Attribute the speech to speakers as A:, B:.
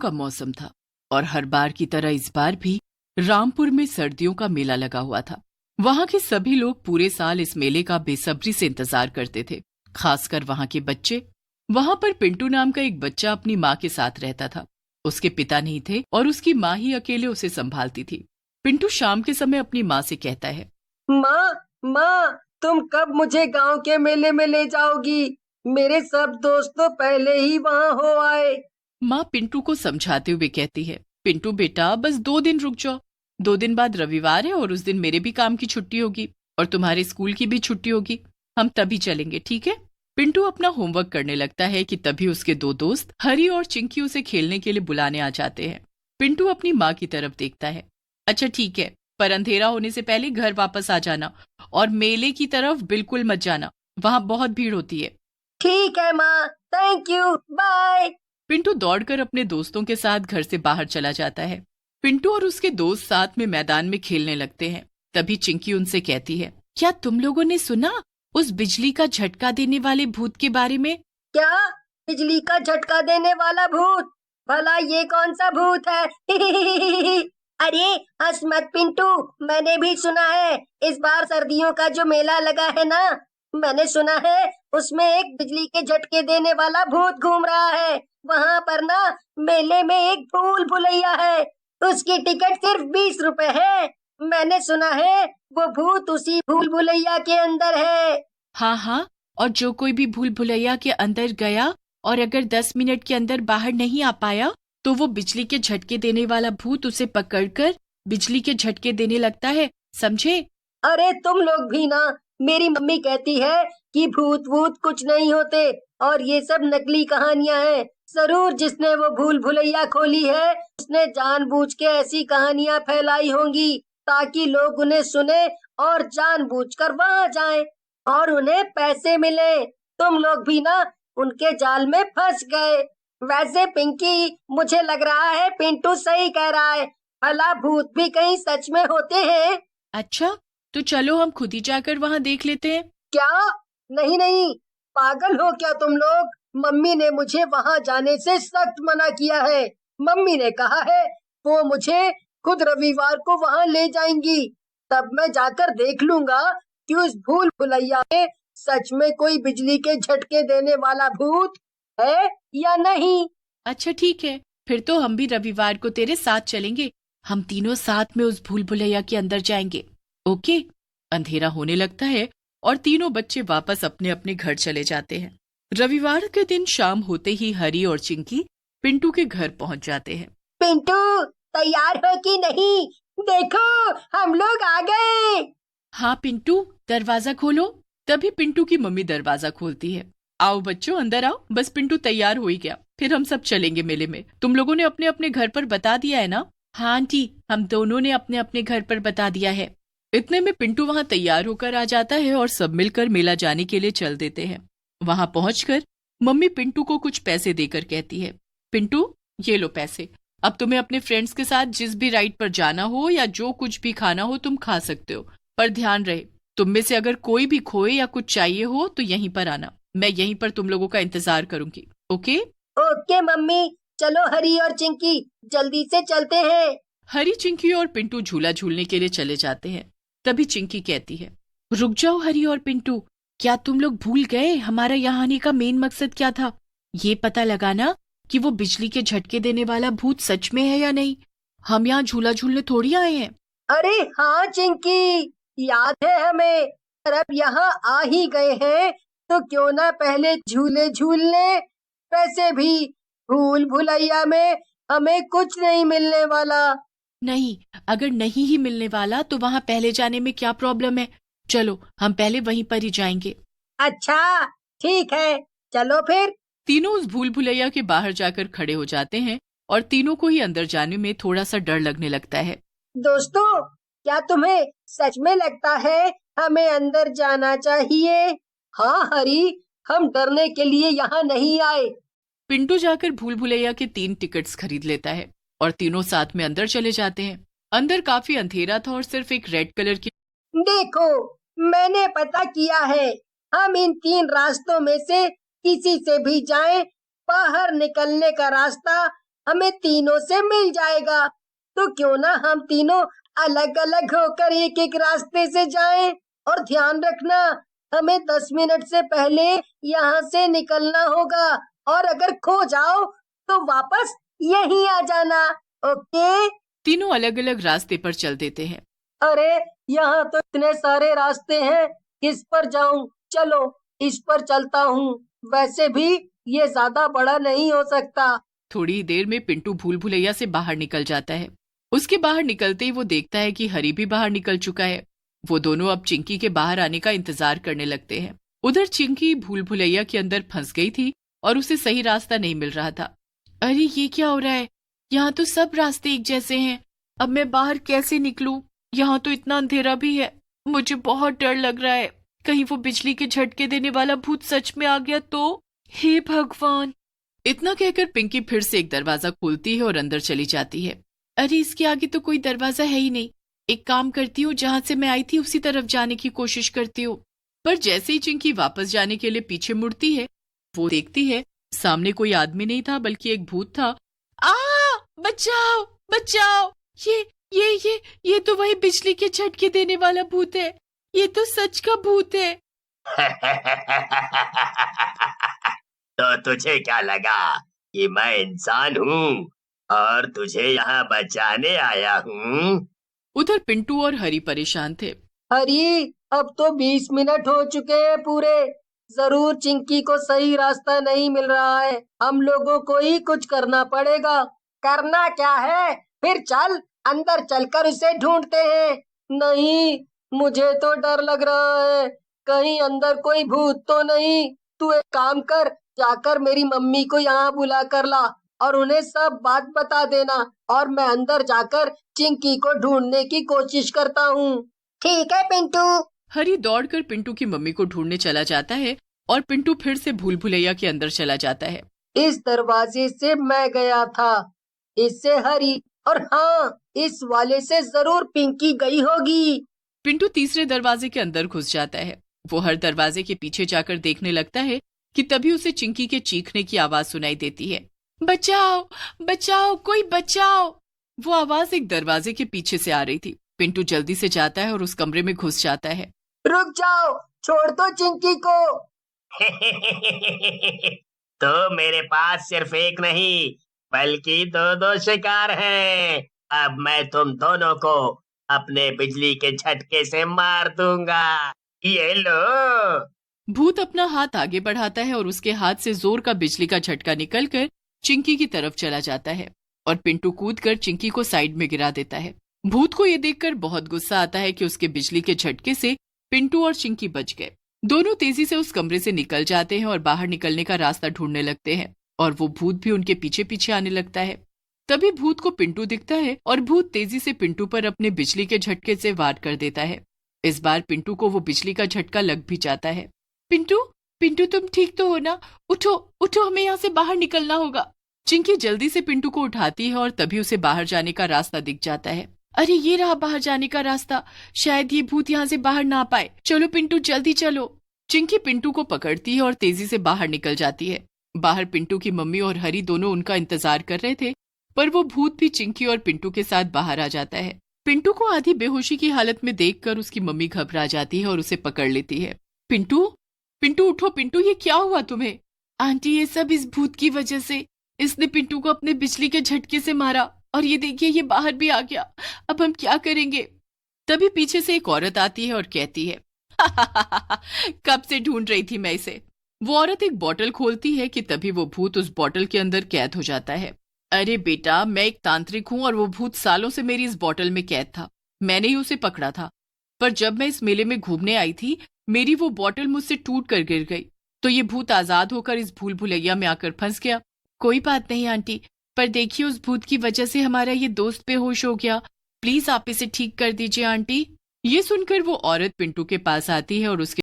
A: का मौसम था और हर बार की तरह इस बार भी रामपुर में सर्दियों का मेला लगा हुआ था। वहां के सभी लोग पूरे साल इस मेले का बेसब्री से इंतजार करते थे, खासकर वहां के बच्चे। वहां पर पिंटू नाम का एक बच्चा अपनी माँ के साथ रहता था। उसके पिता नहीं थे और उसकी माँ ही अकेले उसे संभालती थी। पिंटू शाम के समय अपनी माँ से कहता है,
B: माँ माँ, तुम कब मुझे गांव के मेले में ले जाओगी? मेरे सब दोस्त तो पहले ही वहां हो आए।
A: माँ पिंटू को समझाते हुए कहती है, पिंटू बेटा बस 2 दिन रुक जाओ। 2 दिन बाद रविवार है और उस दिन मेरे भी काम की छुट्टी होगी और तुम्हारे स्कूल की भी छुट्टी होगी। हम तभी चलेंगे, ठीक है? पिंटू अपना होमवर्क करने लगता है कि तभी उसके 2 दोस्त हरी और चिंकी उसे खेलने के लिए बुलाने आ जाते हैं। पिंटू अपनी माँ की तरफ देखता है। अच्छा ठीक है, पर अंधेरा होने से पहले घर वापस आ जाना और मेले की तरफ बिल्कुल मत जाना, वहां बहुत भीड़ होती है।
B: ठीक है माँ, थैंक यू, बाय।
A: पिंटू दौड़कर अपने दोस्तों के साथ घर से बाहर चला जाता है। पिंटू और उसके दोस्त साथ में मैदान में खेलने लगते हैं। तभी चिंकी उनसे कहती है, क्या तुम लोगों ने सुना उस बिजली का झटका देने वाले भूत के बारे में?
B: क्या? बिजली का झटका देने वाला भूत? भला ये कौन सा भूत है? अरे हंस मत पिंटू, मैंने भी सुना है। इस बार सर्दियों का जो मेला लगा है ना, मैंने सुना है उसमें एक बिजली के झटके देने वाला भूत घूम रहा है। वहां पर ना मेले में एक भूल भुलैया है, उसकी टिकट सिर्फ 20 रुपए है। मैंने सुना है वो भूत उसी भूल भुलैया के अंदर है।
A: हाँ हाँ, और जो कोई भी भूल भुलैया के अंदर गया और अगर 10 मिनट के अंदर बाहर नहीं आ पाया तो वो बिजली के झटके देने वाला भूत उसे पकड़कर बिजली के झटके देने लगता है, समझे?
B: अरे तुम लोग भी ना, मेरी मम्मी कहती है कि भूत वूत कुछ नहीं होते और ये सब नकली कहानियां हैं। जरूर जिसने वो भूल भुलैया खोली है उसने जानबूझ के ऐसी कहानियां फैलाई होंगी ताकि लोग उन्हें सुने और जानबूझकर वहां जाएं और उन्हें पैसे मिले। तुम लोग भी ना उनके जाल में फंस गए। वैसे पिंकी, मुझे लग रहा है पिंटू सही कह रहा है। भला भूत भी कहीं सच में होते हैं?
A: अच्छा, तो चलो हम खुद ही जाकर वहां देख लेते हैं।
B: क्या? नहीं नहीं, पागल हो क्या तुम लोग? मम्मी ने मुझे वहां जाने से सख्त मना किया है। मम्मी ने कहा है वो मुझे खुद रविवार को वहां ले जाएंगी, तब मैं जाकर देख लूंगा कि उस भूल भुलैया में सच में कोई बिजली के झटके देने वाला भूत है या नहीं।
A: अच्छा ठीक है, फिर तो हम भी रविवार को तेरे साथ चलेंगे। हम तीनों साथ में उस भूल भुलैया के अंदर जाएंगे, ओके? अंधेरा होने लगता है और तीनों बच्चे वापस अपने अपने घर चले जाते हैं। रविवार के दिन शाम होते ही हरी और चिंकी पिंटू के घर पहुंच जाते हैं।
B: पिंटू, तैयार हो कि नहीं? देखो, हम लोग आ गए।
A: हाँ पिंटू, दरवाजा खोलो। तभी पिंटू की मम्मी दरवाजा खोलती है। आओ बच्चों अंदर आओ, बस पिंटू तैयार हो ही गया, फिर हम सब चलेंगे मेले में। तुम लोगों ने अपने अपने घर पर बता दिया है ना? हाँ आंटी, हम दोनों ने अपने अपने घर पर बता दिया है। इतने में पिंटू वहां तैयार होकर आ जाता है और सब मिलकर मेला जाने के लिए चल देते हैं। वहां पहुंचकर मम्मी पिंटू को कुछ पैसे देकर कहती है, पिंटू ये लो पैसे। अब तुम्हें अपने फ्रेंड्स के साथ जिस भी राइड पर जाना हो या जो कुछ भी खाना हो तुम खा सकते हो, पर ध्यान रहे तुम में से अगर कोई भी खोए या कुछ चाहिए हो तो यहीं पर आना। मैं यहीं पर तुम लोगों का इंतजार करूंगी, ओके?
B: ओके मम्मी, चलो हरी और चिंकी जल्दी से चलते हैं।
A: हरी, चिंकी और पिंटू झूला झूलने के लिए चले जाते हैं। तभी चिंकी कहती है, रुक जाओ हरी और पिंटू, क्या तुम लोग भूल गए हमारा यहाँ आने का मेन मकसद क्या था? ये पता लगाना कि वो बिजली के झटके देने वाला भूत सच में है या नहीं। हम यहाँ झूला झूलने थोड़ी आए हैं।
B: अरे हाँ चिंकी, याद है हमें। पर अब यहाँ आ ही गए हैं तो क्यों ना पहले झूले झूल लें। वैसे भी भूल भुलैया में हमें कुछ नहीं मिलने वाला।
A: नहीं, अगर नहीं ही मिलने वाला तो वहां पहले जाने में क्या प्रॉब्लम है? चलो हम पहले वहीं पर ही जाएंगे।
B: अच्छा ठीक है, चलो फिर।
A: तीनों उस भूल भुलैया के बाहर जाकर खड़े हो जाते हैं और तीनों को ही अंदर जाने में थोड़ा सा डर लगने लगता है।
B: दोस्तों, क्या तुम्हें सच में लगता है हमें अंदर जाना चाहिए? हाँ हरी, हम डरने के लिए यहाँ नहीं आए।
A: पिंटू जाकर भूल भुलैया के 3 टिकट्स खरीद लेता है और तीनों साथ में अंदर चले जाते हैं। अंदर काफी अंधेरा था और सिर्फ एक रेड कलर की।
B: देखो, मैंने पता किया है। हम इन 3 रास्तों में से किसी से भी जाएं, बाहर निकलने का रास्ता हमें तीनों से मिल जाएगा। तो क्यों ना हम तीनों अलग अलग होकर एक एक रास्ते से जाएं। और ध्यान रखना, हमें 10 मिनट से पहले यहाँ से निकलना होगा। और अगर खो जाओ तो वापस यहीं आ जाना। ओके?
A: तीनों अलग अलग रास्ते पर चल देते हैं।
B: अरे यहाँ तो इतने सारे रास्ते हैं, किस पर जाऊं? चलो इस पर चलता हूँ। वैसे भी ये ज्यादा बड़ा नहीं हो सकता।
A: थोड़ी ही देर में पिंटू भूल भुलैया से बाहर निकल जाता है। उसके बाहर निकलते ही वो देखता है कि हरी भी बाहर निकल चुका है। वो दोनों अब चिंकी के बाहर आने का इंतजार करने लगते हैं। उधर चिंकी भूल भुलैया के अंदर फंस गई थी और उसे सही रास्ता नहीं मिल रहा था। अरे ये क्या हो रहा है? यहाँ तो सब रास्ते एक जैसे हैं। अब मैं बाहर कैसे निकलूं? यहाँ तो इतना अंधेरा भी है। मुझे बहुत डर लग रहा है। कहीं वो बिजली के झटके देने वाला भूत सच में आ गया तो? हे भगवान! इतना कहकर पिंकी फिर से एक दरवाजा खोलती है और अंदर चली जाती है। अरे इसके आगे तो कोई दरवाजा है ही नहीं। एक काम करती हूँ, जहां से मैं आई थी उसी तरफ जाने की कोशिश करती हूँ। पर जैसे ही चिंकी वापस जाने के लिए पीछे मुड़ती है, वो देखती है सामने कोई आदमी नहीं था बल्कि एक भूत था। आ! बचाओ! बचाओ! ये तो वही बिजली के झटके देने वाला भूत है। ये तो सच का भूत है।
C: तो तुझे क्या लगा कि मैं इंसान हूँ और तुझे यहाँ बचाने आया हूँ?
A: उधर पिंटू और हरी परेशान थे।
B: हरी, अब तो 20 मिनट हो चुके हैं पूरे। जरूर चिंकी को सही रास्ता नहीं मिल रहा है। हम लोगों को ही कुछ करना पड़ेगा। करना क्या है? फिर चल अंदर चलकर उसे ढूंढते हैं। नहीं, मुझे तो डर लग रहा है। कहीं अंदर कोई भूत तो नहीं? तू एक काम कर, जाकर मेरी मम्मी को यहाँ बुला कर ला और उन्हें सब बात बता देना। और मैं अंदर जाकर चिंकी को ढूंढने की कोशिश करता हूँ। ठीक है पिंटू।
A: हरी दौड़कर पिंटू की मम्मी को ढूंढने चला जाता है और पिंटू फिर से भूल भुलैया के अंदर चला जाता है।
B: इस दरवाजे से मैं गया था, इससे हरी, और हाँ, इस वाले से जरूर पिंकी गई होगी।
A: पिंटू तीसरे दरवाजे के अंदर घुस जाता है। वो हर दरवाजे के पीछे जाकर देखने लगता है कि तभी उसे चिंकी के चीखने की आवाज सुनाई देती है। बचाओ! बचाओ! कोई बचाओ! वो आवाज एक दरवाजे के पीछे से आ रही थी। पिंटू जल्दी से जाता है और उस कमरे में घुस जाता है।
B: रुक जाओ, छोड़ दो चिंकी को।
C: तो मेरे पास सिर्फ एक नहीं बल्कि दो शिकार हैं। अब मैं तुम दोनों को अपने बिजली के झटके से मार दूंगा। ये लो।
A: भूत अपना हाथ आगे बढ़ाता है और उसके हाथ से जोर का बिजली का झटका निकलकर चिंकी की तरफ चला जाता है और पिंटू कूदकर चिंकी को साइड में गिरा देता है। भूत को यह देखकर बहुत गुस्सा आता है कि उसके बिजली के झटके से पिंटू और चिंकी बच गए। दोनों तेजी से उस कमरे से निकल जाते हैं और बाहर निकलने का रास्ता ढूंढने लगते हैं और वो भूत भी उनके पीछे पीछे आने लगता है। तभी भूत को पिंटू दिखता है और भूत तेजी से पिंटू पर अपने बिजली के झटके से वार कर देता है। इस बार पिंटू को वो बिजली का झटका लग भी जाता है। पिंटू, पिंटू तुम ठीक तो हो ना? उठो, उठो, हमें यहाँ से बाहर निकलना होगा। चिंकी जल्दी से पिंटू को उठाती है और तभी उसे बाहर जाने का रास्ता दिख जाता है। अरे ये रहा बाहर जाने का रास्ता। शायद ये भूत यहाँ से बाहर ना पाए। चलो पिंटू, जल्दी चलो। चिंकी पिंटू को पकड़ती है और तेजी से बाहर निकल जाती है। बाहर पिंटू की मम्मी और हरी दोनों उनका इंतजार कर रहे थे, पर वो भूत भी चिंकी और पिंटू के साथ बाहर आ जाता है। पिंटू को आधी बेहोशी की हालत में देखकर उसकी मम्मी घबरा जाती है और उसे पकड़ लेती है। पिंटू, पिंटू उठो। पिंटू, ये क्या हुआ तुम्हें? आंटी, ये सब इस भूत की वजह से। इसने पिंटू को अपने बिजली के झटके से मारा और ये देखिए ये बाहर भी आ गया। अब हम क्या करेंगे? तभी पीछे से एक औरत आती है और कहती है, कब से ढूंढ रही थी मैं इसे। वो औरत एक बोतल खोलती है कि तभी वो भूत उस बोतल के अंदर कैद हो जाता है। अरे बेटा, मैं एक तांत्रिक हूं और वो भूत सालों से मेरी इस बोतल में कैद था। मैंने ही उसे पकड़ा था, पर जब मैं इस मेले में घूमने आई थी, मेरी वो बोतल मुझसे टूट कर गिर गई, तो ये भूत आजाद होकर इस भूल भुलैया में आकर फंस गया। कोई बात नहीं आंटी, पर देखिए उस भूत की वजह से हमारा ये दोस्त बेहोश हो गया। प्लीज आप इसे ठीक कर दीजिए आंटी। ये सुनकर वो औरत पिंटू के पास आती है और उसके